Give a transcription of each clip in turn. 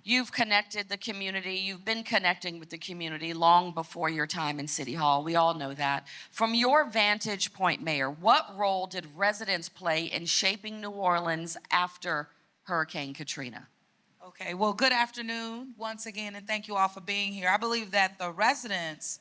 you've connected the community, you've been connecting with the community long before your time in City Hall. We all know that. From your vantage point, Mayor, what role did residents play in shaping New Orleans after Hurricane Katrina? Okay, well, good afternoon once again, and thank you all for being here. I believe that the residents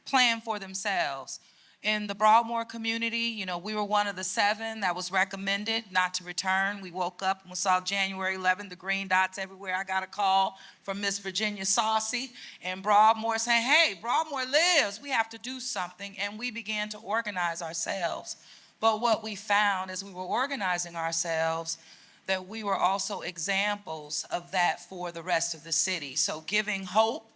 plan for themselves. In the Broadmoor community, we were one of the 7 that was recommended not to return. We woke up and we saw January 11th, the green dots everywhere. I got a call from Miss Virginia Saucy in Broadmoor saying, hey, Broadmoor lives. We have to do something, and we began to organize ourselves. But what we found as we were organizing ourselves, that we were also examples of that for the rest of the city. So giving hope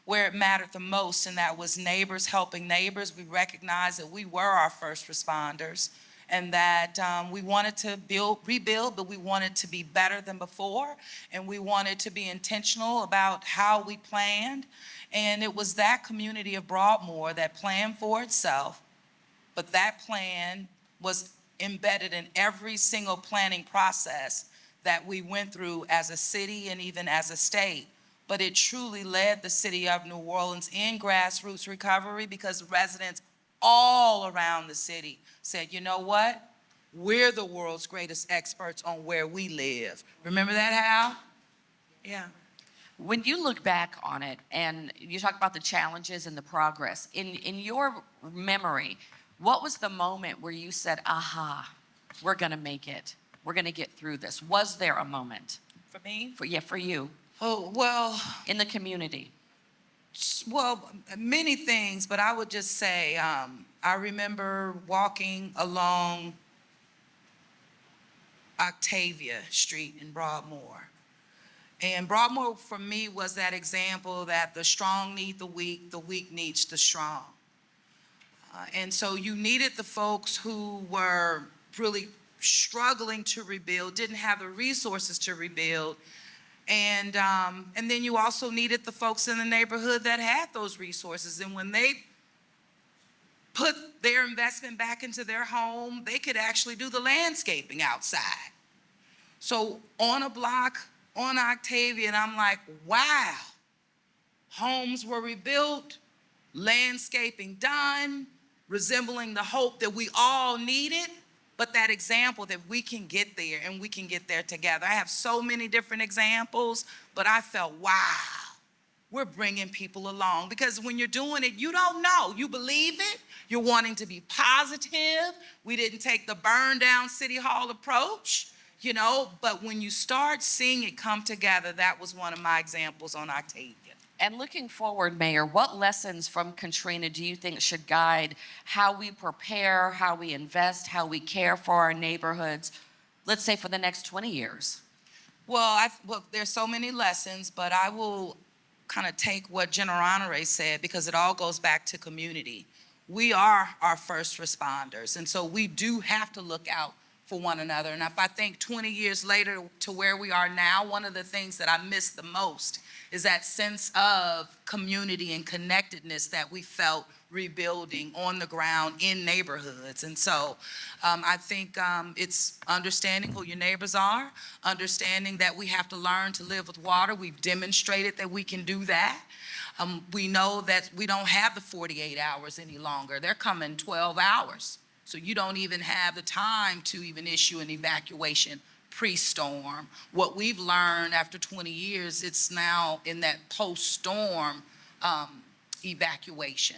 where it mattered the most, and that was neighbors helping neighbors. We recognized that we were our first responders, and that we wanted to rebuild, but we wanted to be better than before, and we wanted to be intentional about how we planned. And it was that community of Broadmoor that planned for itself, but that plan was embedded in every single planning process that we went through as a city and even as a state. But it truly led the city of New Orleans in grassroots recovery, because residents all around the city said, you know what? We're the world's greatest experts on where we live. Remember that, Hal? Yeah. When you look back on it and you talk about the challenges and the progress, in your memory, what was the moment where you said, aha, we're going to make it? We're going to get through this. Was there a moment? For me? For you. Oh, well. In the community? Well, many things, but I would just say I remember walking along Octavia Street in Broadmoor. And Broadmoor for me was that example that the strong need the weak needs the strong. And so you needed the folks who were really struggling to rebuild, didn't have the resources to rebuild. And then you also needed the folks in the neighborhood that had those resources. And when they put their investment back into their home, they could actually do the landscaping outside. So on a block on Octavia, and I'm like, wow, homes were rebuilt, landscaping done, resembling the hope that we all needed. But that example that we can get there, and we can get there together. I have so many different examples, but I felt, wow, we're bringing people along. Because when you're doing it, you don't know. You believe it. You're wanting to be positive. We didn't take the burn down City Hall approach, but when you start seeing it come together, that was one of my examples on Octavia. And looking forward, Mayor, what lessons from Katrina do you think should guide how we prepare, how we invest, how we care for our neighborhoods, let's say for the next 20 years? Well, there's so many lessons, but I will kind of take what General Honore said, because it all goes back to community. We are our first responders, and so we do have to look out for one another. And if I think 20 years later to where we are now, one of the things that I miss the most is that sense of community and connectedness that we felt rebuilding on the ground in neighborhoods. And so I think it's understanding who your neighbors are, understanding that we have to learn to live with water. We've demonstrated that we can do that. We know that we don't have the 48 hours any longer. They're coming 12 hours. So you don't even have the time to even issue an evacuation pre-storm. What we've learned after 20 years, it's now in that post-storm evacuation.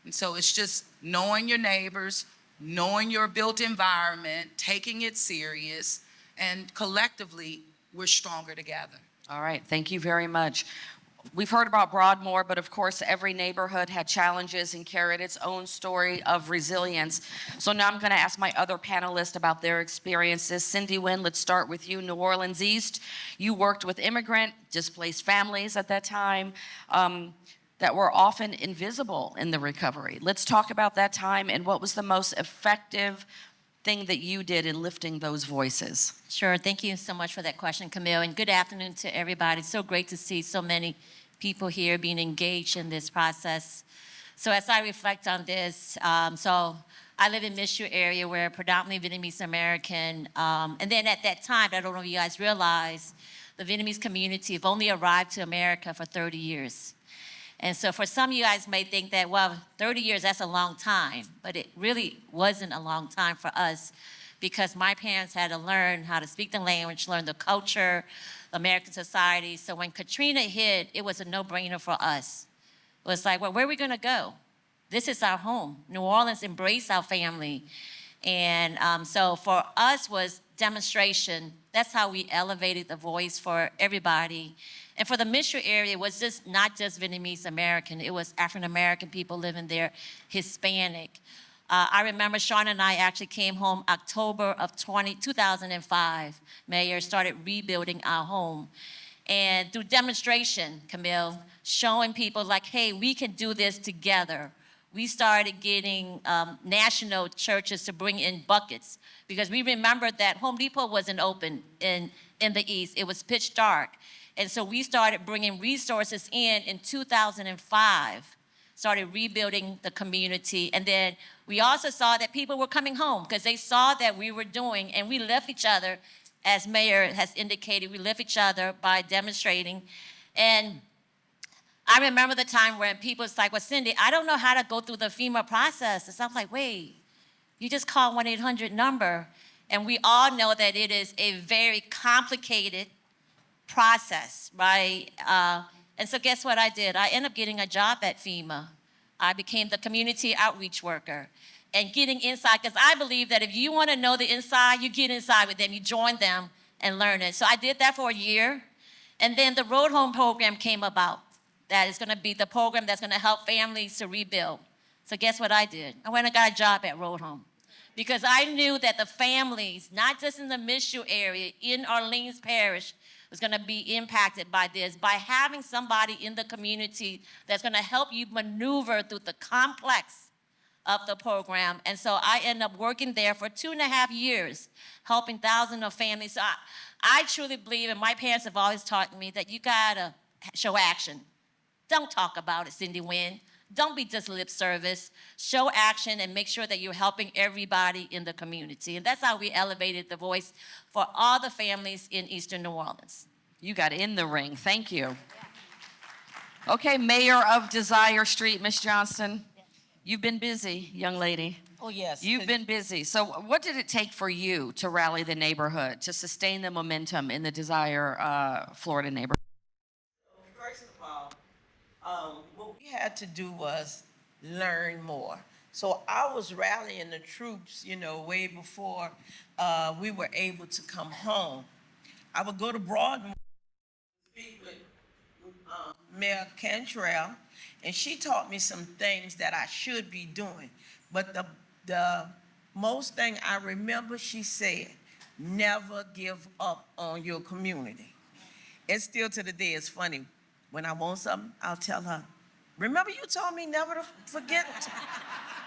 And so it's just knowing your neighbors, knowing your built environment, taking it serious, and collectively, we're stronger together. All right, thank you very much. We've heard about Broadmoor, but of course, every neighborhood had challenges and carried its own story of resilience. So now I'm going to ask my other panelists about their experiences. Cindy Wynn, let's start with you. New Orleans East, you worked with immigrant, displaced families at that time that were often invisible in the recovery. Let's talk about that time and what was the most effective thing that you did in lifting those voices. Sure. Thank you so much for that question, Camille. And good afternoon to everybody. It's so great to see so many people here being engaged in this process. So as I reflect on this, so I live in Mission area where predominantly Vietnamese American, and then at that time, I don't know if you guys realize, the Vietnamese community have only arrived to America for 30 years. And so for some of you guys may think that, well, 30 years, that's a long time. But it really wasn't a long time for us because my parents had to learn how to speak the language, learn the culture, American society. So when Katrina hit, it was a no-brainer for us. It was like, well, where are we going to go? This is our home. New Orleans embraced our family. And so for us was demonstration. That's how we elevated the voice for everybody. And for the Mission area, it was just not just Vietnamese American. It was African American people living there, Hispanic. I remember Sean and I actually came home October of 2005. Mayor started rebuilding our home. And through demonstration, Camille, showing people like, hey, we can do this together. We started getting national churches to bring in buckets because we remembered that Home Depot wasn't open in the East. It was pitch dark. And so we started bringing resources in 2005, started rebuilding the community. And then we also saw that people were coming home because they saw that we were doing, and we lift each other, as Mayor has indicated, we lift each other by demonstrating. And I remember the time when people was like, well, Cindy, I don't know how to go through the FEMA process. And so I'm like, wait, you just call 1-800 number. And we all know that it is a very complicated process, right? And so guess what I did? I ended up getting a job at FEMA. I became the community outreach worker and getting inside, because I believe that if you want to know the inside, you get inside with them, you join them and learn it. So I did that for a year. And then the Road Home program came about. That is going to be the program that's going to help families to rebuild. So guess what I did? I went and got a job at Road Home because I knew that the families, not just in the Mizzou area, in Orleans Parish, was going to be impacted by this, by having somebody in the community that's going to help you maneuver through the complex of the program. And so I ended up working there for 2.5 years, helping thousands of families. So I truly believe, and my parents have always taught me, that you got to show action. Don't talk about it, Cindy Wynn. Don't be just lip service. Show action and make sure that you're helping everybody in the community. And that's how we elevated the voice for all the families in Eastern New Orleans. You got in the ring. Thank you. Okay, Mayor of Desire Street, Miss Johnston. You've been busy, young lady. Oh, yes. You've been busy. So what did it take for you to rally the neighborhood, to sustain the momentum in the Desire, Florida neighborhood? First of all, what we had to do was learn more. So I was rallying the troops, way before we were able to come home. I would go to Broadmoor, speak with Mayor Cantrell, and she taught me some things that I should be doing. But the most thing I remember she said, never give up on your community. It's still to the day, it's funny. When I want something, I'll tell her, remember you told me never to forget?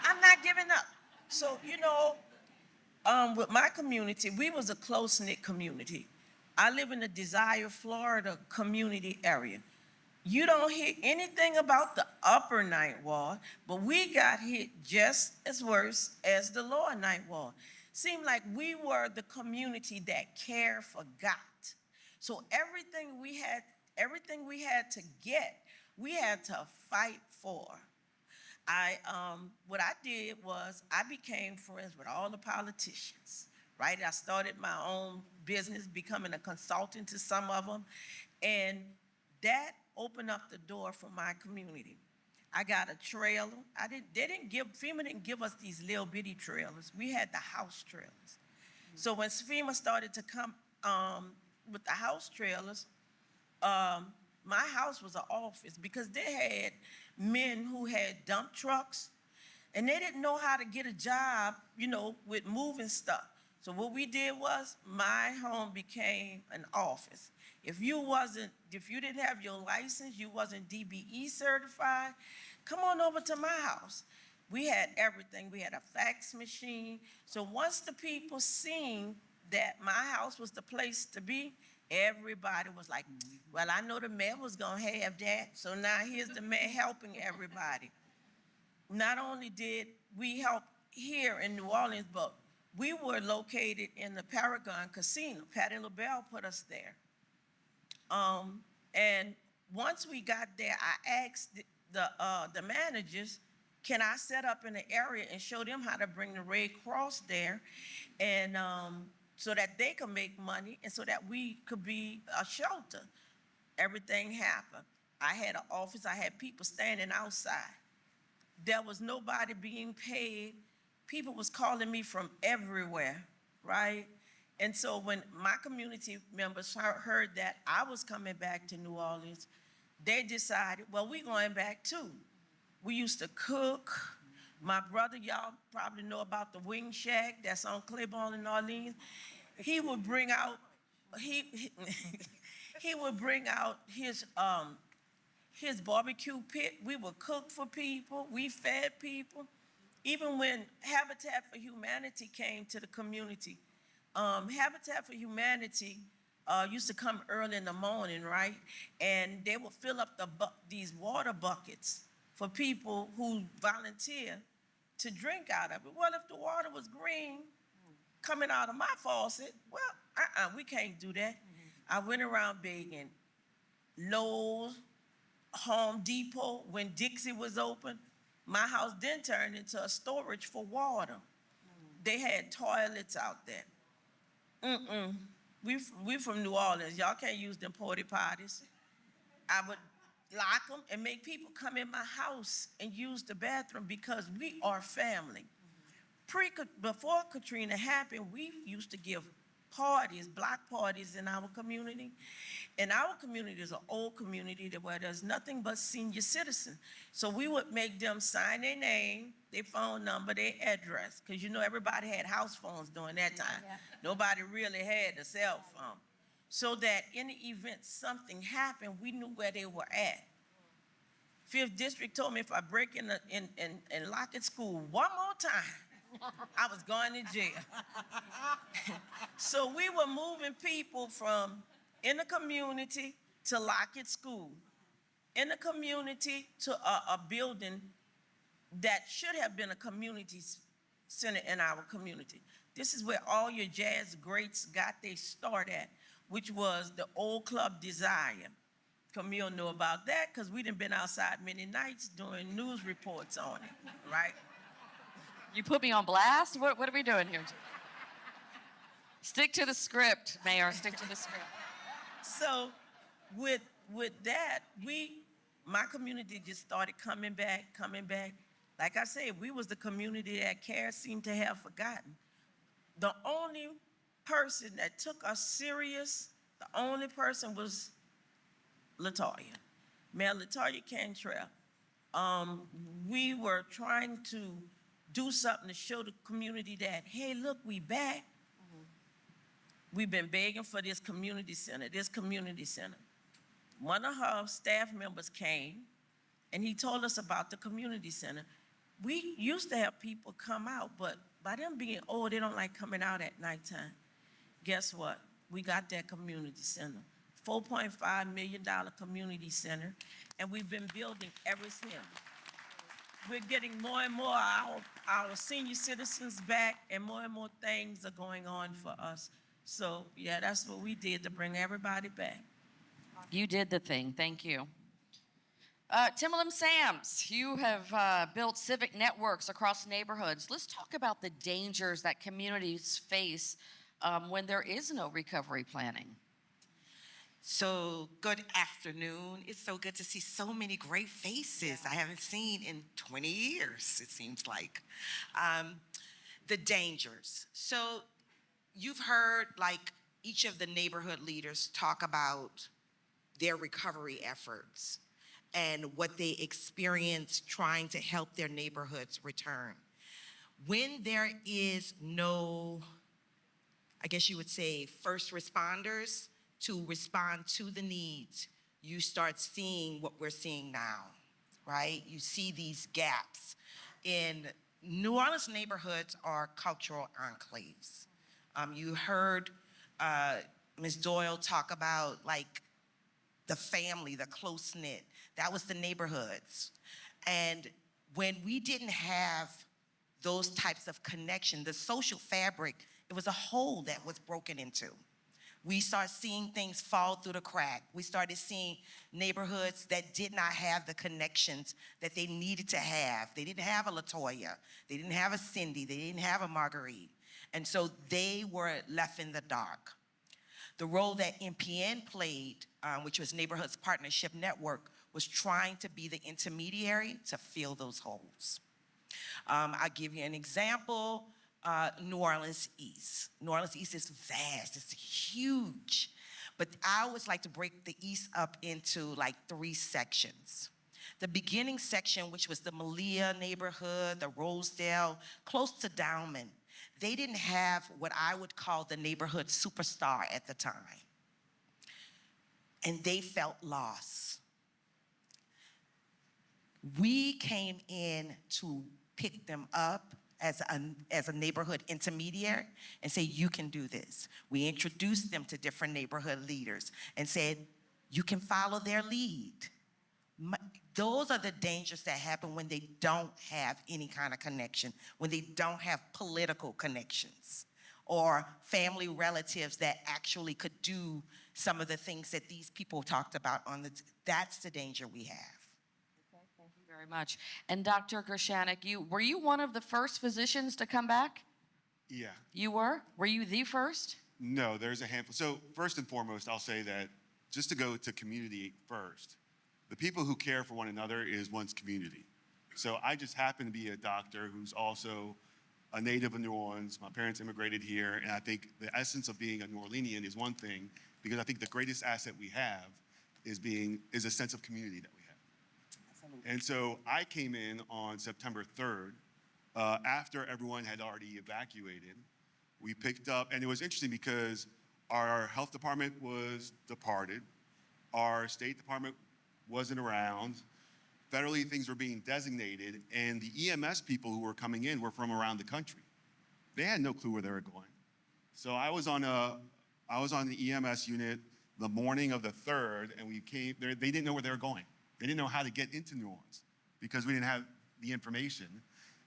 I'm not giving up. So, with my community, we was a close-knit community. I live in the Desire, Florida community area. You don't hear anything about the upper Ninth Ward, but we got hit just as worse as the lower Ninth Ward. Seemed like we were the community that care forgot. So everything we had to get, we had to fight for. What I did was I became friends with all the politicians, right? I started my own business, becoming a consultant to some of them, and that opened up the door for my community. I got a trailer. FEMA didn't give us these little bitty trailers. We had the house trailers. So when FEMA started to come with the house trailers, my house was an office because they had men who had dump trucks and they didn't know how to get a job, with moving stuff. So what we did was my home became an office. If you didn't have your license, you wasn't DBE certified, come on over to my house. We had everything. We had a fax machine. So once the people seen that my house was the place to be, everybody was like, well, I know the mayor was gonna have that, so now here's the mayor helping everybody. Not only did we help here in New Orleans, but we were located in the Paragon Casino. Patti LaBelle put us there. And once we got there, I asked the managers, can I set up in the area and show them how to bring the Red Cross there, and so that they could make money and so that we could be a shelter. Everything happened. I had an office. I had people standing outside. There was nobody being paid. People was calling me from everywhere, right? And so when my community members heard that I was coming back to New Orleans, they decided, well, we're going back too. We used to cook. My brother, y'all probably know about the Wing Shack that's on Claiborne in New Orleans. He would bring out, he, he would bring out his barbecue pit. We would cook for people. We fed people. Even when Habitat for Humanity came to the community, Habitat for Humanity used to come early in the morning, right? And they would fill up these water buckets for people who volunteer to drink out of it. Well, if the water was green coming out of my faucet, well, we can't do that. I went around begging Lowe's, Home Depot, when Dixie was open. My house then turned into a storage for water. They had toilets out there. We from New Orleans. Y'all can't use them porta potties. I would lock them and make people come in my house and use the bathroom because we are family. Before Katrina happened, we used to give parties, block parties in our community. And our community is an old community where there's nothing but senior citizens. So we would make them sign their name, their phone number, their address, because you know everybody had house phones during that time. Yeah. Nobody really had a cell phone. So that in the event something happened, we knew where they were at. Fifth District told me if I break in Lockett School one more time, I was going to jail. So we were moving people from in the community to Lockett School, in the community to a building that should have been a community center in our community. This is where all your jazz greats got their start at, which was the old Club Desire. Camille knew about that because we done been outside many nights doing news reports on it, right? You put me on blast? What are we doing here? Stick to the script, Mayor. Stick to the script. So with that, my community just started coming back. Like I said, we was the community that CARE seemed to have forgotten. The only person that took us serious, the only person was LaToya, Mayor LaToya Cantrell. We were trying to do something to show the community that, hey, look, we back. We've been begging for this community center. One of her staff members came and he told us about the community center. We used to have people come out, but by them being old, they don't like coming out at nighttime. Guess what? We got that community center. $4.5 million community center, and we've been building ever since. We're getting more and more our senior citizens back, and more things are going on for us. So, yeah, that's what we did to bring everybody back. You did the thing. Thank you. Timbaland Sams, you have built civic networks across neighborhoods. Let's talk about the dangers that communities face when there is no recovery planning. So, good afternoon. It's so good to see so many great faces I haven't seen in 20 years, it seems like. The dangers. So, you've heard like each of the neighborhood leaders talk about their recovery efforts and what they experience trying to help their neighborhoods return. When there is no, I guess you would say, first responders to respond to the needs, you start seeing what we're seeing now, right? You see these gaps. In New Orleans neighborhoods are cultural enclaves. You heard Ms. Doyle talk about like the family, the close-knit. That was the neighborhoods. And when we didn't have those types of connection, the social fabric, it was a hole that was broken into. We started seeing things fall through the crack. We started seeing neighborhoods that did not have the connections that they needed to have. They didn't have a LaToya. They didn't have a Cindy. They didn't have a Marguerite. And so they were left in the dark. The role that NPN played, which was Neighborhoods Partnership Network, was trying to be the intermediary to fill those holes. I'll give you an example. New Orleans East. New Orleans East is vast, it's huge. But I always like to break the East up into like 3 sections. The beginning section, which was the Malia neighborhood, the Rosedale, close to Downman, they didn't have what I would call the neighborhood superstar at the time. And they felt lost. We came in to pick them up as a neighborhood intermediary and say, you can do this. We introduced them to different neighborhood leaders and said, you can follow their lead. Those are the dangers that happen when they don't have any kind of connection, when they don't have political connections or family relatives that actually could do some of the things that these people talked about that's the danger we have. Thank you very much. And Dr. Gershanik, were you one of the first physicians to come back? Yeah. You were? Were you the first? No, there's a handful. So first and foremost, I'll say that just to go to community first, the people who care for one another is one's community. So I just happen to be a doctor who's also a native of New Orleans. My parents immigrated here, and I think the essence of being a New Orleanian is one thing, because I think the greatest asset we have is a sense of community that we have. And so I came in on September 3rd, after everyone had already evacuated. We picked up, and it was interesting because our health department was departed, our State Department wasn't around, federally things were being designated, and the EMS people who were coming in were from around the country. They had no clue where they were going. So I was on the EMS unit the morning of the 3rd, and they didn't know where they were going. They didn't know how to get into New Orleans because we didn't have the information.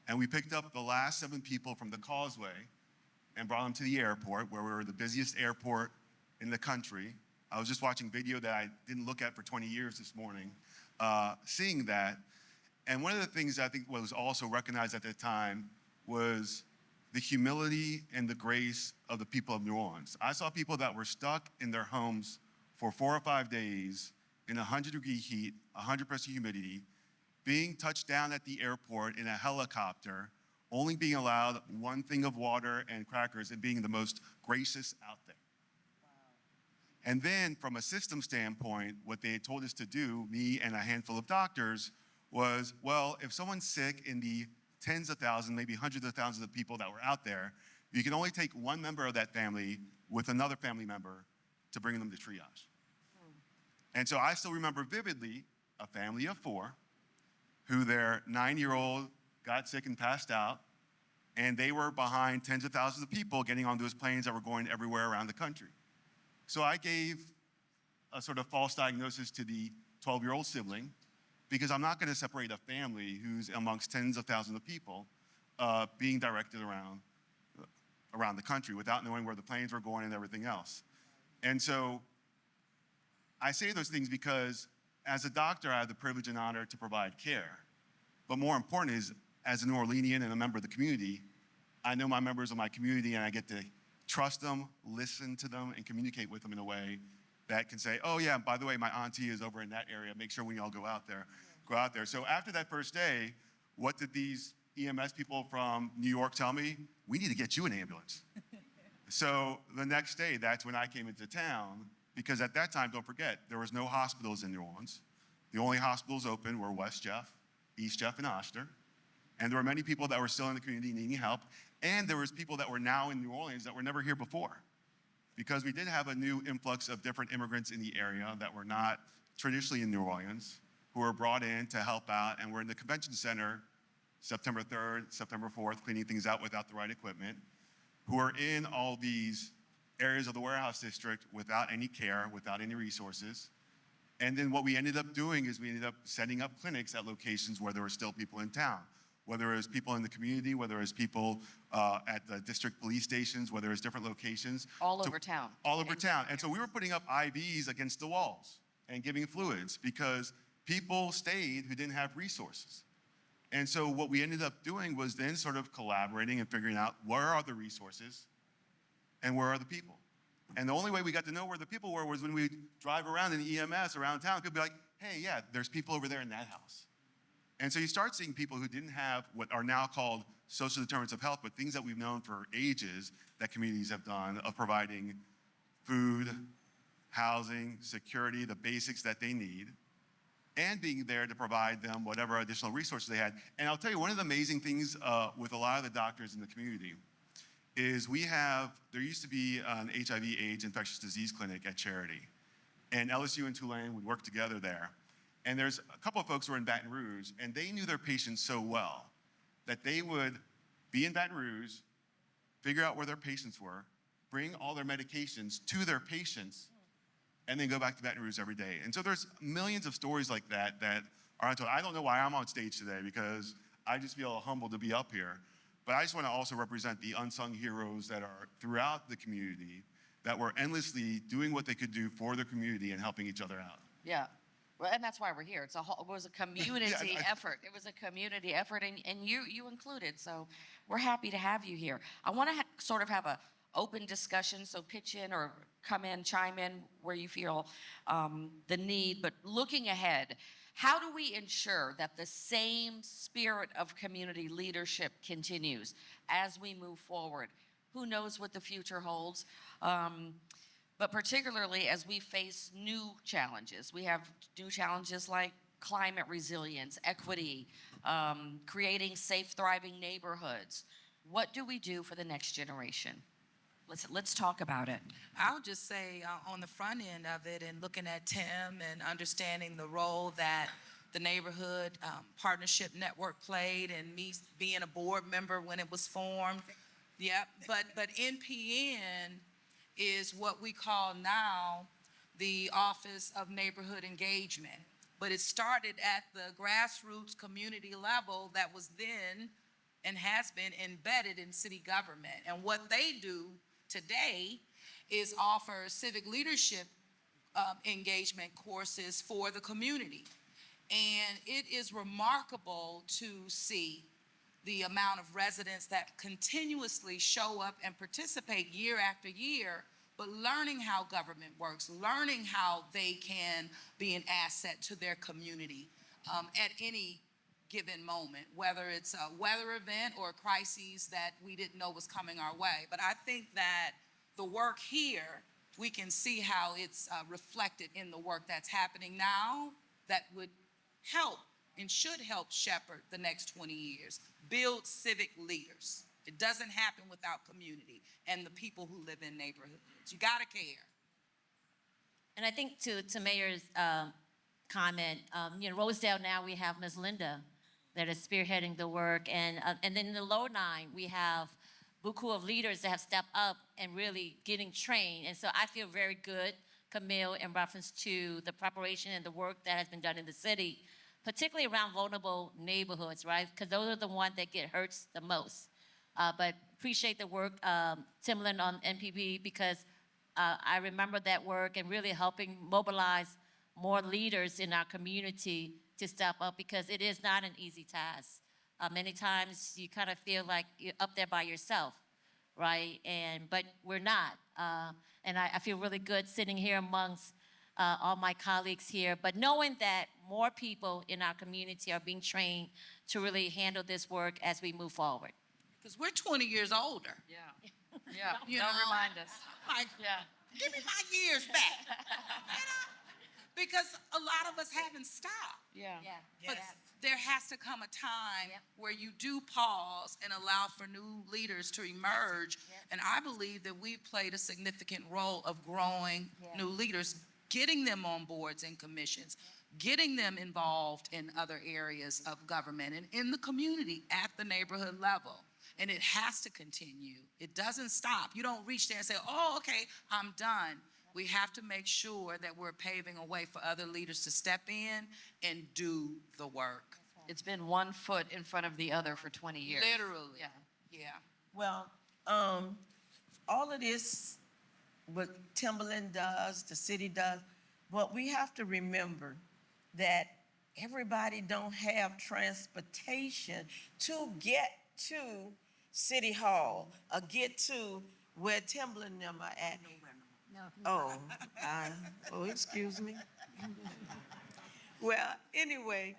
And we picked up the last 7 people from the Causeway and brought them to the airport, where we were the busiest airport in the country. I was just watching video that I didn't look at for 20 years this morning, seeing that. And one of the things I think was also recognized at the time was the humility and the grace of the people of New Orleans. I saw people that were stuck in their homes for 4 or 5 days in 100-degree heat, 100% humidity, being touched down at the airport in a helicopter, only being allowed 1 thing of water and crackers, and being the most gracious out there. And then from a system standpoint, what they had told us to do, me and a handful of doctors, was, well, if someone's sick in the tens of thousands, maybe hundreds of thousands of people that were out there, you can only take 1 member of that family with another family member to bring them to triage. And so I still remember vividly a family of 4 who their 9-year-old got sick and passed out, and they were behind tens of thousands of people getting on those planes that were going everywhere around the country. So I gave a sort of false diagnosis to the 12-year-old sibling, because I'm not going to separate a family who's amongst tens of thousands of people being directed around the country without knowing where the planes were going and everything else. And so I say those things because as a doctor, I have the privilege and honor to provide care. But more important is, as a New Orleanian and a member of the community, I know my members of my community, and I get to trust them, listen to them, and communicate with them in a way that can say, oh yeah, by the way, my auntie is over in that area. Make sure when y'all go out there. So after that first day, what did these EMS people from New York tell me? We need to get you an ambulance. So the next day, that's when I came into town, because at that time, don't forget, there was no hospitals in New Orleans. The only hospitals open were West Jeff, East Jeff, and Oster. And there were many people that were still in the community needing help. And there was people that were now in New Orleans that were never here before. Because we did have a new influx of different immigrants in the area that were not traditionally in New Orleans, who were brought in to help out, and were in the convention center September 3rd, September 4th, cleaning things out without the right equipment, who are in all these areas of the warehouse district without any care, without any resources. And then what we ended up doing is we ended up setting up clinics at locations where there were still people in town. whether it's people in the community, whether it's people at the district police stations, whether it's different locations. All So- over town. All over town. And so we were putting up IVs against the walls and giving fluids because people stayed who didn't have resources. And so what we ended up doing was then sort of collaborating and figuring out where are the resources and where are the people. And the only way we got to know where the people were was when we drive around in EMS around town. People be like, hey, yeah, there's people over there in that house. And so you start seeing people who didn't have what are now called social determinants of health, but things that we've known for ages that communities have done of providing food, housing, security, the basics that they need, and being there to provide them whatever additional resources they had. And I'll tell you, one of the amazing things with a lot of the doctors in the community is there used to be an HIV/AIDS infectious disease clinic at Charity. And LSU and Tulane would work together there. And there's a couple of folks who were in Baton Rouge, and they knew their patients so well that they would be in Baton Rouge, figure out where their patients were, bring all their medications to their patients, and then go back to Baton Rouge every day. And so there's millions of stories like that that are untold. I don't know why I'm on stage today because I just feel humbled to be up here. But I just want to also represent the unsung heroes that are throughout the community that were endlessly doing what they could do for their community and helping each other out. Yeah. Well, and that's why we're here. It was a community effort. It was a community effort, and you included. So we're happy to have you here. I want to sort of have a open discussion, so pitch in or come in, chime in where you feel the need. But looking ahead, how do we ensure that the same spirit of community leadership continues as we move forward? Who knows what the future holds? But particularly as we face new challenges. We have new challenges like climate resilience, equity, creating safe, thriving neighborhoods. What do we do for the next generation? Let's talk about it. I'll just say on the front end of it and looking at Tim and understanding the role that the neighborhood partnership network played and me being a board member when it was formed. Yep, but NPN is what we call now the Office of Neighborhood Engagement. But it started at the grassroots community level that was then and has been embedded in city government. And what they do today is offer civic leadership engagement courses for the community. And it is remarkable to see the amount of residents that continuously show up and participate year after year, but learning how government works, learning how they can be an asset to their community at any given moment, whether it's a weather event or crises that we didn't know was coming our way. But I think that the work here, we can see how it's reflected in the work that's happening now that would help and should help shepherd the next 20 years, build civic leaders. It doesn't happen without community and the people who live in neighborhoods. You gotta care. And I think to Mayor's comment, Rosedale now we have Ms. Linda that is spearheading the work, and then in the low nine we have buku of leaders that have stepped up and really getting trained. And so I feel very good, Camille, in reference to the preparation and the work that has been done in the city, particularly around vulnerable neighborhoods, right? Because those are the ones that get hurt the most. But appreciate the work, Timlin on NPP, because I remember that work and really helping mobilize more leaders in our community to step up, because it is not an easy task. Many times you kind of feel like you're up there by yourself, right? But we're not. And I feel really good sitting here amongst all my colleagues here, but knowing that more people in our community are being trained to really handle this work as we move forward. Because we're 20 years older. Yeah. Yeah. You Don't know? remind us. Like, Yeah. give me my years back. Because a lot of us haven't stopped. Yeah. But there has to come a time where you do pause and allow for new leaders to emerge. And I believe that we've played a significant role of growing new leaders, getting them on boards and commissions, getting them involved in other areas of government and in the community at the neighborhood level. And it has to continue. It doesn't stop. You don't reach there and say, oh, okay, I'm done. We have to make sure that we're paving a way for other leaders to step in and do the work. It's been 1 foot in front of the other for 20 years. Literally. Yeah. Yeah. Well, all of this, what Timberland does, the city does, but we have to remember that everybody don't have transportation to get to City Hall or get to where Timberland and them are at. Oh, excuse me. Well, anyway,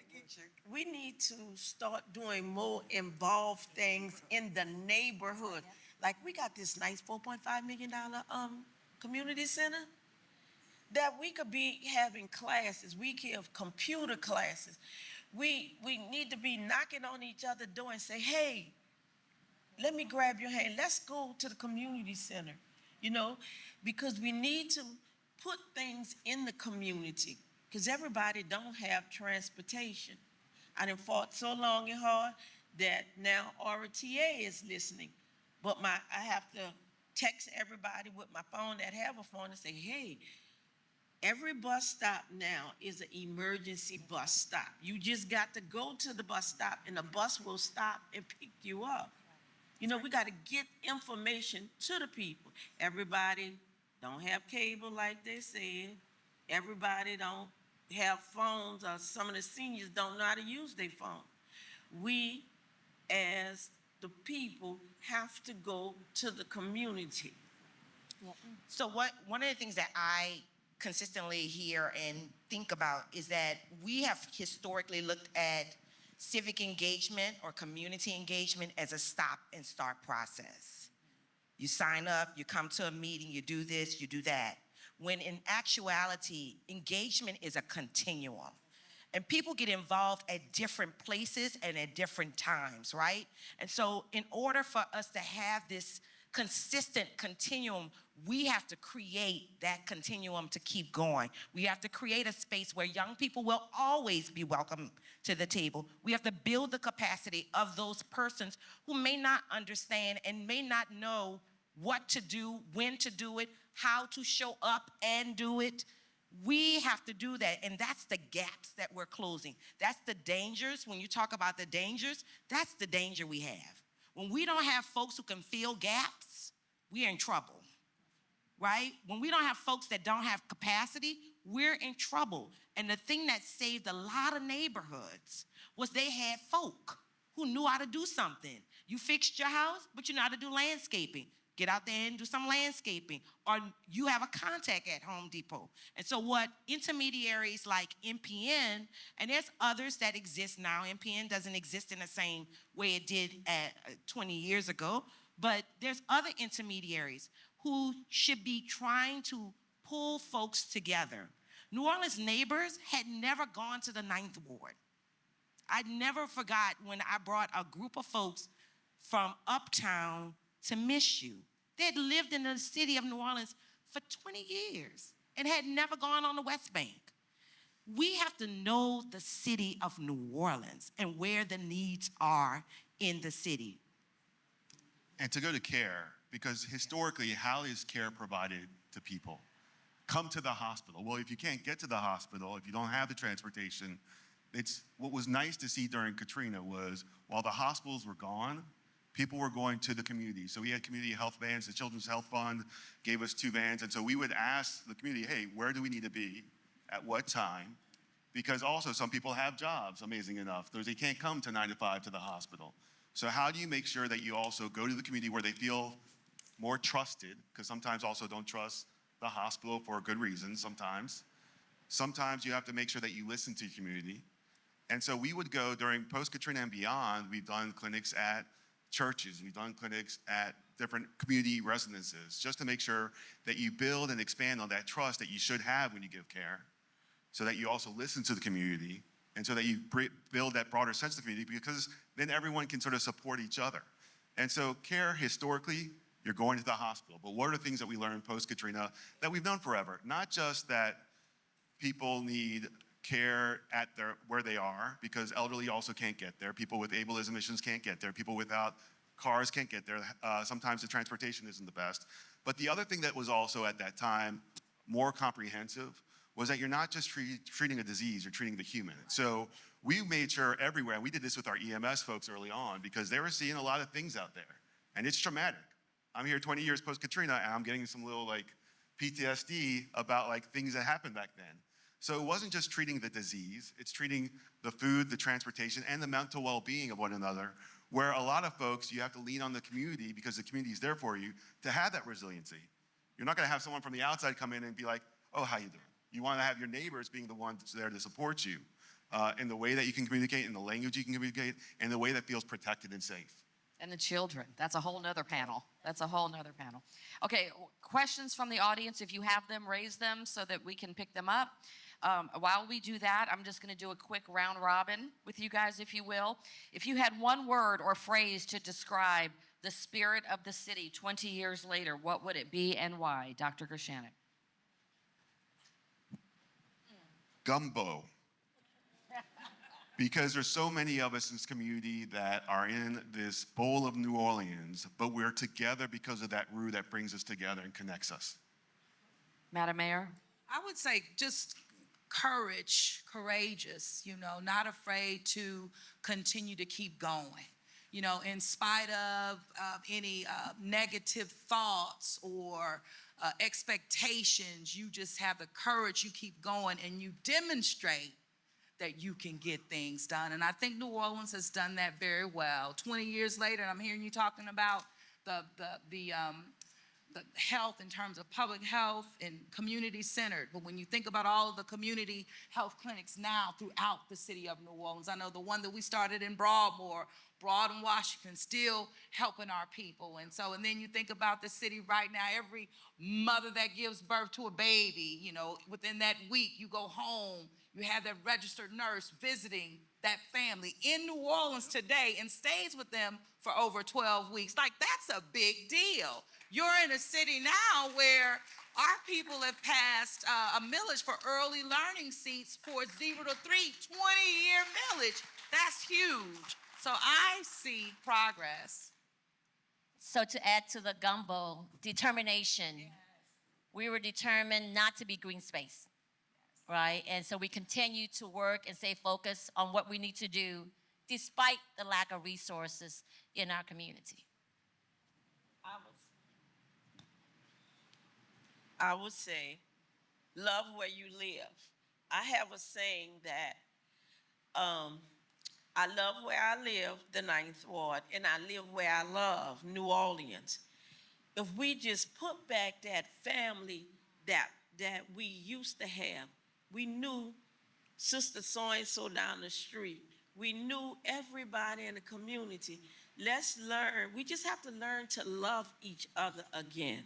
we need to start doing more involved things in the neighborhood. Like, we got this nice $4.5 million, community center that we could be having classes. We could have computer classes. We need to be knocking on each other's door and say, hey, let me grab your hand. Let's go to the community center, because we need to put things in the community because everybody don't have transportation. I done fought so long and hard that now RTA is listening. But I have to text everybody with my phone that have a phone and say, hey, every bus stop now is an emergency bus stop. You just got to go to the bus stop and the bus will stop and pick you up. We got to get information to the people. Everybody don't have cable like they said. Everybody don't have phones, or some of the seniors don't know how to use their phone. We, as the people, have to go to the community. So one of the things that I consistently hear and think about is that we have historically looked at civic engagement or community engagement as a stop and start process. You sign up, you come to a meeting, you do this, you do that. When in actuality, engagement is a continuum. And people get involved at different places and at different times, right? And so in order for us to have this consistent continuum, we have to create that continuum to keep going. We have to create a space where young people will always be welcome to the table. We have to build the capacity of those persons who may not understand and may not know what to do, when to do it, how to show up and do it. We have to do that, and that's the gaps that we're closing. That's the dangers. When you talk about the dangers, that's the danger we have. When we don't have folks who can fill gaps, we're in trouble, right? When we don't have folks that don't have capacity, we're in trouble. And the thing that saved a lot of neighborhoods was they had folk who knew how to do something. You fixed your house, but you know how to do landscaping. Get out there and do some landscaping. Or you have a contact at Home Depot. And so what intermediaries like MPN, and there's others that exist now. MPN doesn't exist in the same way it did 20 years ago. But there's other intermediaries who should be trying to pull folks together. New Orleans neighbors had never gone to the 9th Ward. I never forgot when I brought a group of folks from uptown to Miss You. They had lived in the city of New Orleans for 20 years and had never gone on the West Bank. We have to know the city of New Orleans and where the needs are in the city. And to go to care, because historically, how is care provided to people? Come to the hospital. Well, if you can't get to the hospital, if you don't have the transportation, what was nice to see during Katrina was while the hospitals were gone, people were going to the community. So we had community health vans. The Children's Health Fund gave us 2 vans. And so we would ask the community, hey, where do we need to be? At what time? Because also some people have jobs, amazing enough. They can't come to 9 to 5 to the hospital. So how do you make sure that you also go to the community where they feel more trusted? Because sometimes also don't trust the hospital for good reasons sometimes. Sometimes you have to make sure that you listen to your community. And so we would go during post-Katrina and beyond. We've done clinics at churches. We've done clinics at different community residences just to make sure that you build and expand on that trust that you should have when you give care, so that you also listen to the community and so that you build that broader sense of community, because then everyone can sort of support each other. And so care, historically, you're going to the hospital. But what are the things that we learned post-Katrina that we've known forever? Not just that people need care at where they are, because elderly also can't get there. People with ableism issues can't get there. People without cars can't get there. Sometimes the transportation isn't the best. But the other thing that was also at that time more comprehensive was that you're not just treating a disease, you're treating the human. So we made sure everywhere, and we did this with our EMS folks early on because they were seeing a lot of things out there, and it's traumatic. I'm here 20 years post-Katrina, and I'm getting some little like PTSD about like things that happened back then. So it wasn't just treating the disease, it's treating the food, the transportation, and the mental well-being of one another, where a lot of folks, you have to lean on the community because the community is there for you to have that resiliency. You're not gonna have someone from the outside come in and be like, oh, how you doing? You wanna have your neighbors being the ones there to support you in the way that you can communicate, in the language you can communicate, and the way that feels protected and safe. And the children, that's a whole nother panel. That's a whole nother panel. Okay, questions from the audience, if you have them, raise them so that we can pick them up. While we do that, I'm just gonna do a quick round robin with you guys, if you will. If you had one word or phrase to describe the spirit of the city 20 years later, what would it be and why? Dr. Gershanik. Gumbo. Because there's so many of us in this community that are in this bowl of New Orleans, but we're together because of that roux that brings us together and connects us. Madam Mayor? I would say just courageous, not afraid to continue to keep going. In spite of any negative thoughts or expectations, you just have the courage, you keep going, and you demonstrate that you can get things done. And I think New Orleans has done that very well. 20 years later, I'm hearing you talking about the health in terms of public health and community-centered. But when you think about all of the community health clinics now throughout the city of New Orleans, I know the one that we started in Broad and Washington, still helping our people. And then you think about the city right now, every mother that gives birth to a baby, within that week, you go home, you have that registered nurse visiting that family in New Orleans today and stays with them for over 12 weeks. Like, that's a big deal. You're in a city now where our people have passed a millage for early learning seats for 0 to 3, 20-year millage. That's huge. So I see progress. So to add to the gumbo, determination. Yes. We were determined not to be green space, right? And so we continue to work and stay focused on what we need to do despite the lack of resources in our community. I would say, love where you live. I have a saying that I love where I live, the 9th Ward, and I live where I love, New Orleans. If we just put back that family that we used to have, we knew Sister so-and-so down the street. We knew everybody in the community. Let's learn. We just have to learn to love each other again.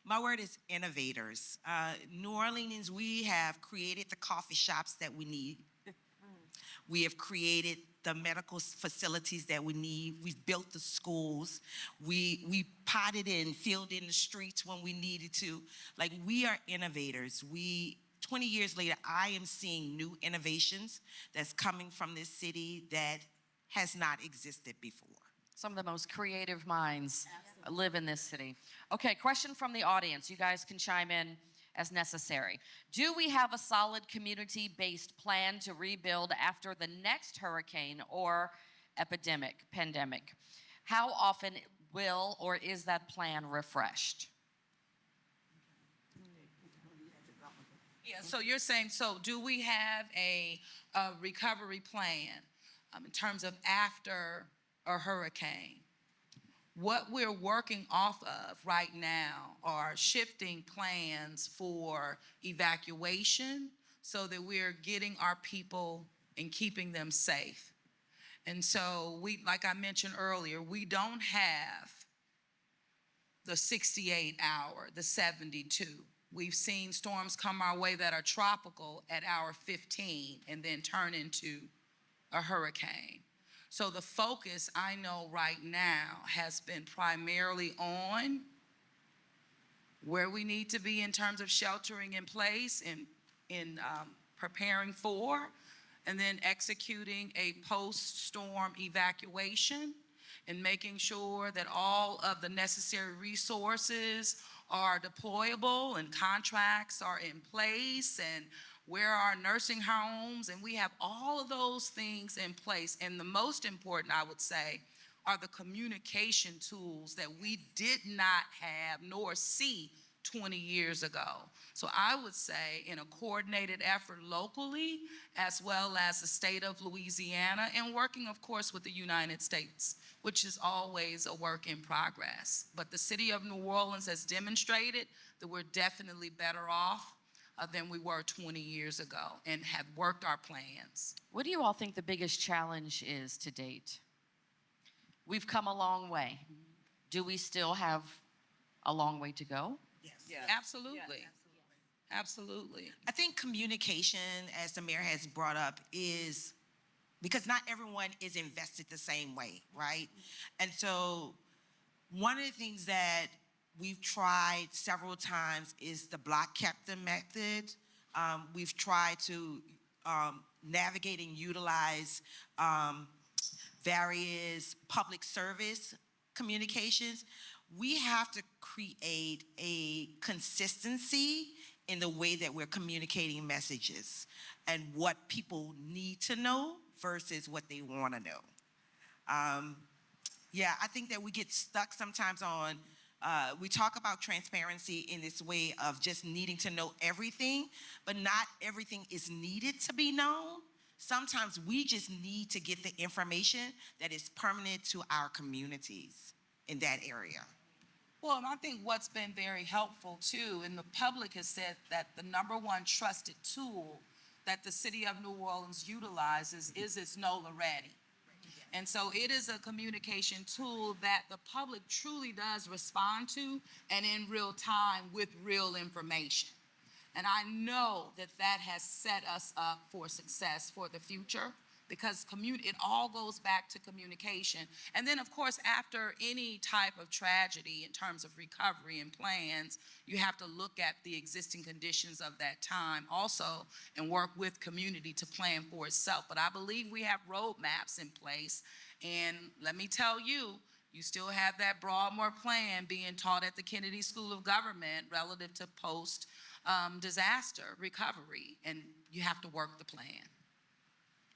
My word is innovators. New Orleans, we have created the coffee shops that we need. We have created the medical facilities that we need. We've built the schools. We potted and filled in the streets when we needed to. Like, we are innovators. 20 years later, I am seeing new innovations that's coming from this city that has not existed before. Some of the most creative minds live in this city. Okay, question from the audience. You guys can chime in as necessary. Do we have a solid community-based plan to rebuild after the next hurricane or pandemic? How often will or is that plan refreshed? Yeah, so you're saying, do we have a recovery plan in terms of after a hurricane? What we're working off of right now are shifting plans for evacuation so that we're getting our people and keeping them safe. And so like I mentioned earlier, we don't have the 68-hour, the 72. We've seen storms come our way that are tropical at hour 15 and then turn into a hurricane. So the focus, I know right now, has been primarily on where we need to be in terms of sheltering in place and in preparing for, and then executing a post-storm evacuation and making sure that all of the necessary resources are deployable and contracts are in place and where are nursing homes, and we have all of those things in place. And the most important, I would say, are the communication tools that we did not have nor see 20 years ago. So I would say in a coordinated effort locally, as well as the state of Louisiana, and working, of course, with the United States, which is always a work in progress. But the city of New Orleans has demonstrated that we're definitely better off than we were 20 years ago and have worked our plans. What do you all think the biggest challenge is to date? We've come a long way. Do we still have a long way to go? Yes. Absolutely. Absolutely. I think communication, as the mayor has brought up, is because not everyone is invested the same way, right? And so one of the things that we've tried several times is the block captain method. We've tried to navigate and utilize various public service communications. We have to create a consistency in the way that we're communicating messages and what people need to know versus what they want to know. Yeah, I think that we get stuck sometimes on, we talk about transparency in this way of just needing to know everything, but not everything is needed to be known. Sometimes we just need to get the information that is permanent to our communities in that area. Well, and I think what's been very helpful too, and the public has said that the number one trusted tool that the city of New Orleans utilizes is its NOLA Ready. And so it is a communication tool that the public truly does respond to and in real time with real information. And I know that that has set us up for success for the future because it all goes back to communication. And then, of course, after any type of tragedy in terms of recovery and plans, you have to look at the existing conditions of that time also and work with community to plan for itself. But I believe we have roadmaps in place. And let me tell you, you still have that Broadmoor plan being taught at the Kennedy School of Government relative to post-disaster recovery, and you have to work the plan.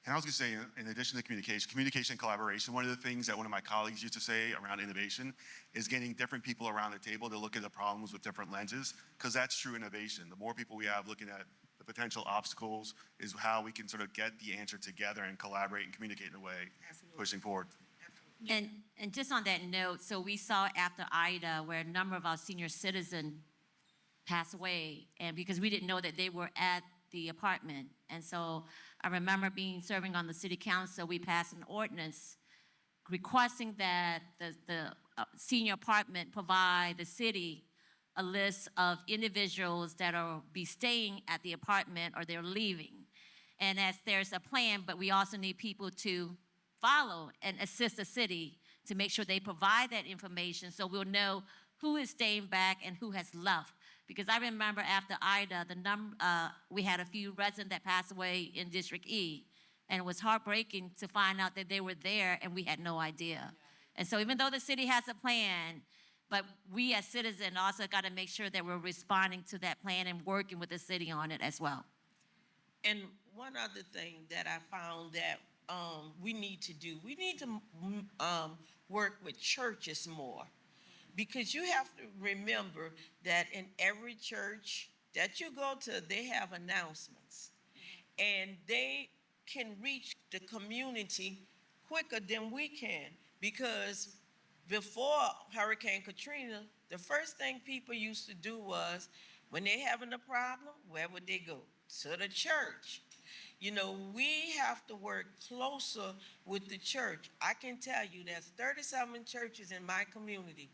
And I was going to say, in addition to communication and collaboration, one of the things that one of my colleagues used to say around innovation is getting different people around the table to look at the problems with different lenses, because that's true innovation. The more people we have looking at the potential obstacles is how we can sort of get the answer together and collaborate and communicate in a way, pushing forward. And just on that note, so we saw after Ida where a number of our senior citizens passed away, and because we didn't know that they were at the apartment. And so I remember serving on the city council, we passed an ordinance requesting that the senior apartment provide the city a list of individuals that are be staying at the apartment or they're leaving. And as there's a plan, but we also need people to follow and assist the city to make sure they provide that information so we'll know who is staying back and who has left. Because I remember after Ida, we had a few residents that passed away in District E, and it was heartbreaking to find out that they were there and we had no idea. And so even though the city has a plan, but we as citizens also got to make sure that we're responding to that plan and working with the city on it as well. And one other thing that I found that we need to do, we need to work with churches more. Because you have to remember that in every church that you go to, they have announcements. And they can reach the community quicker than we can. Because before Hurricane Katrina, the first thing people used to do was, when they having a problem, where would they go? To the church. You know, we have to work closer with the church. I can tell you there's 37 churches in my community.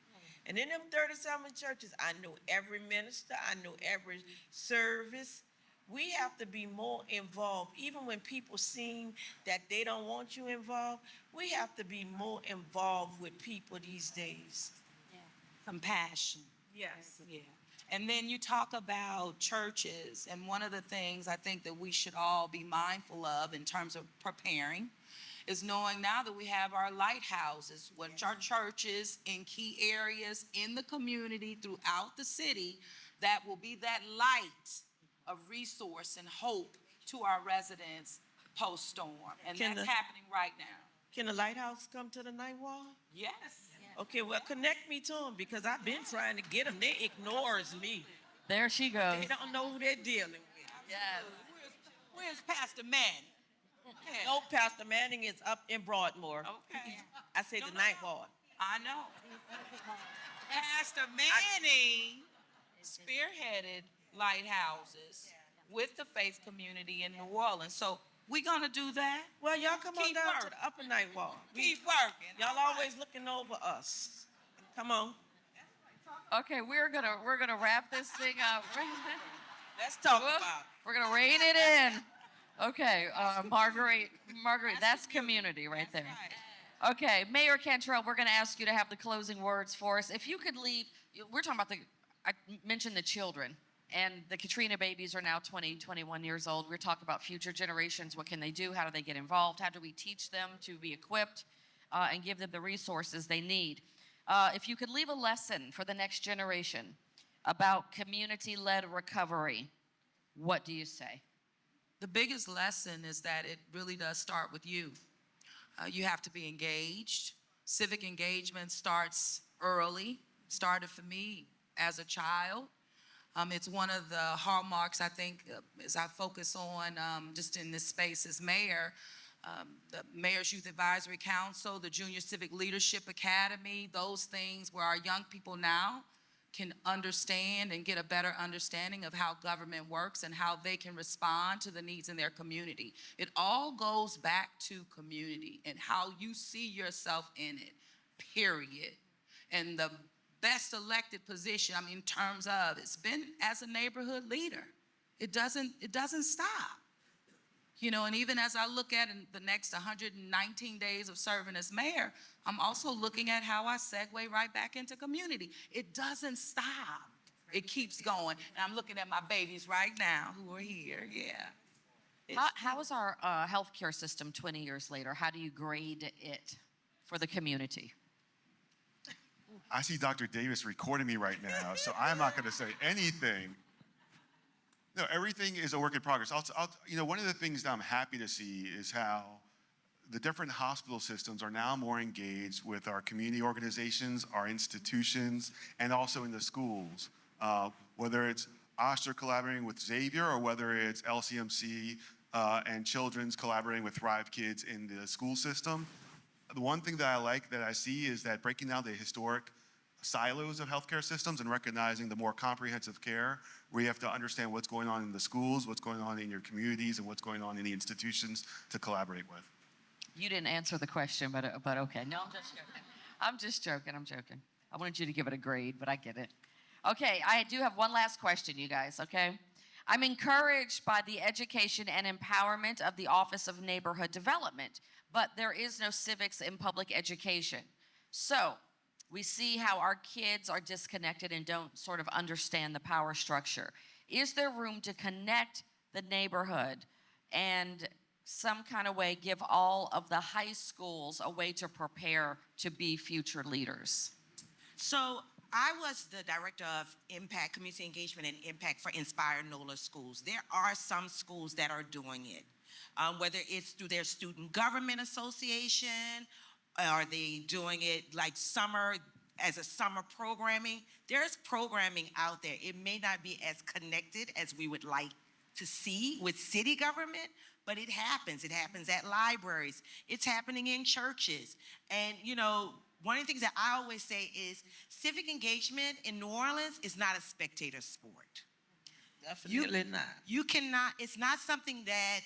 And in them 37 churches, I know every minister, I know every service. We have to be more involved. Even when people seem that they don't want you involved, we have to be more involved with people these days. Yeah. Compassion. Yes. Yeah. And then you talk about churches, and one of the things I think that we should all be mindful of in terms of preparing is knowing now that we have our lighthouses, which are churches in key areas in the community throughout the city that will be that light of resource and hope to our residents post-storm. And Can that's the- happening right now. Can the lighthouse come to the night wall? Yes. Okay, well, connect me to them because I've been trying to get them. They ignores me. There she goes. They don't know who they're dealing with. Yes. Where's Pastor Manning? Yeah. No, Pastor Manning is up in Broadmoor. Okay. I say No, the no, night no. wall. I know. Pastor Manning spearheaded lighthouses with the faith community in New Orleans. So we're gonna do that. Well, y'all come on Keep down to working. the upper night wall. Keep working. Y'all always looking over us. Come on, Okay, we're gonna wrap this thing up. let's talk Whoop. about it. We're gonna rein it in. Okay, Marguerite, that's community right there. Right. Okay, Mayor Cantrell, we're gonna ask you to have the closing words for us. If you could leave, we're talking about I mentioned the children, and the Katrina babies are now 20, 21 years old. We're talking about future generations. What can they do? How do they get involved? How do we teach them to be equipped and give them the resources they need? If you could leave a lesson for the next generation about community-led recovery, what do you say? The biggest lesson is that it really does start with you. You have to be engaged. Civic engagement starts early. Started for me as a child. It's one of the hallmarks, I think, as I focus on just in this space as mayor, the Mayor's Youth Advisory Council, the Junior Civic Leadership Academy, those things where our young people now can understand and get a better understanding of how government works and how they can respond to the needs in their community. It all goes back to community and how you see yourself in it, period. And the best elected position, in terms of, it's been as a neighborhood leader. It doesn't stop. And even as I look at in the next 119 days of serving as mayor, I'm also looking at how I segue right back into community. It doesn't stop. It keeps going. And I'm looking at my babies right now who are here, yeah. How is our healthcare system 20 years later? How do you grade it for the community? I see Dr. Davis recording me right now, so I'm not going to say anything. No, everything is a work in progress. One of the things that I'm happy to see is how the different hospital systems are now more engaged with our community organizations, our institutions, and also in the schools. Whether it's Oster collaborating with Xavier or whether it's LCMC and Children's collaborating with Thrive Kids in the school system. The one thing that I like that I see is that breaking down the historic silos of healthcare systems and recognizing the more comprehensive care where you have to understand what's going on in the schools, what's going on in your communities, and what's going on in the institutions to collaborate with. You didn't answer the question, but okay. No, I'm just joking. I'm joking. I wanted you to give it a grade, but I get it. Okay, I do have one last question, you guys, okay? I'm encouraged by the education and empowerment of the Office of Neighborhood Development, but there is no civics in public education. So we see how our kids are disconnected and don't sort of understand the power structure. Is there room to connect the neighborhood and some kind of way give all of the high schools a way to prepare to be future leaders? So I was the director of Impact, Community Engagement and Impact for Inspire NOLA schools. There are some schools that are doing it, whether it's through their student government association, are they doing it like summer, as a summer programming? There's programming out there. It may not be as connected as we would like to see with city government, but it happens. It happens at libraries. It's happening in churches. And, one of the things that I always say is civic engagement in New Orleans is not a spectator sport. Definitely not. You cannot, it's not something that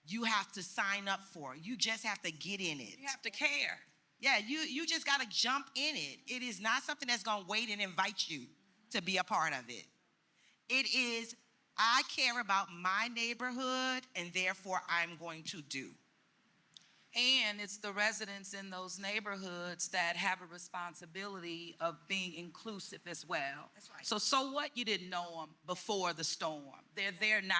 you have to sign up for. You just have to get in it. You have to care. Yeah, you just got to jump in it. It is not something that's going to wait and invite you to be a part of it. It is, I care about my neighborhood, and therefore I'm going to do. And it's the residents in those neighborhoods that have a responsibility of being inclusive as well. That's right. So what you didn't know them before the storm. They're there now.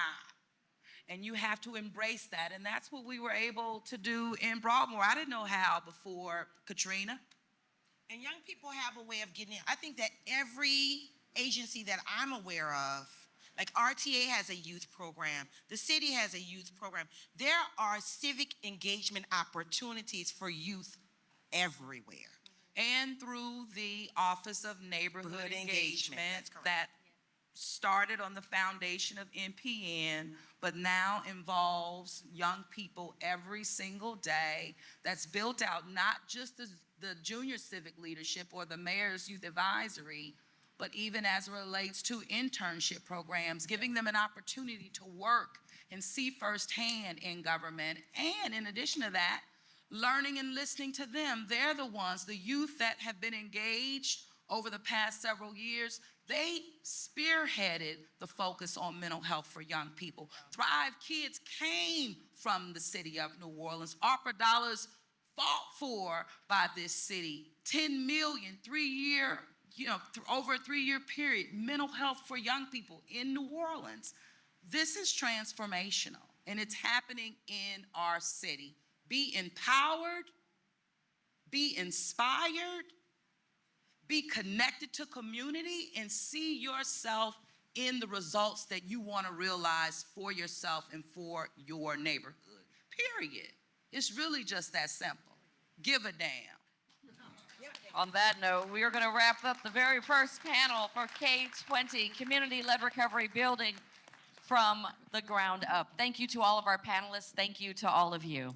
and you have to embrace that. And that's what we were able to do in Broadmoor. I didn't know how before Katrina. And young people have a way of getting in. I think that every agency that I'm aware of, like RTA has a youth program, the city has a youth program. There are civic engagement opportunities for youth everywhere. And through the Office of Neighborhood Good engagement, Engagement that's correct. that started on the foundation of NPN, but now involves young people every single day, that's built out not just the junior civic leadership or the mayor's youth advisory, but even as it relates to internship programs, giving them an opportunity to work and see firsthand in government. And in addition to that, learning and listening to them. They're the ones, the youth that have been engaged over the past several years, they spearheaded the focus on mental health for young people. Thrive Kids came from the city of New Orleans. ARPA dollars fought for by this city. 10 million, over a 3-year period, mental health for young people in New Orleans. This is transformational, and it's happening in our city. Be empowered, be inspired, be connected to community, and see yourself in the results that you want to realize for yourself and for your neighborhood. Period. It's really just that simple. Give a damn. On that note, we are going to wrap up the very first panel for K20 Community-Led Recovery Building from the ground up. Thank you to all of our panelists. Thank you to all of you.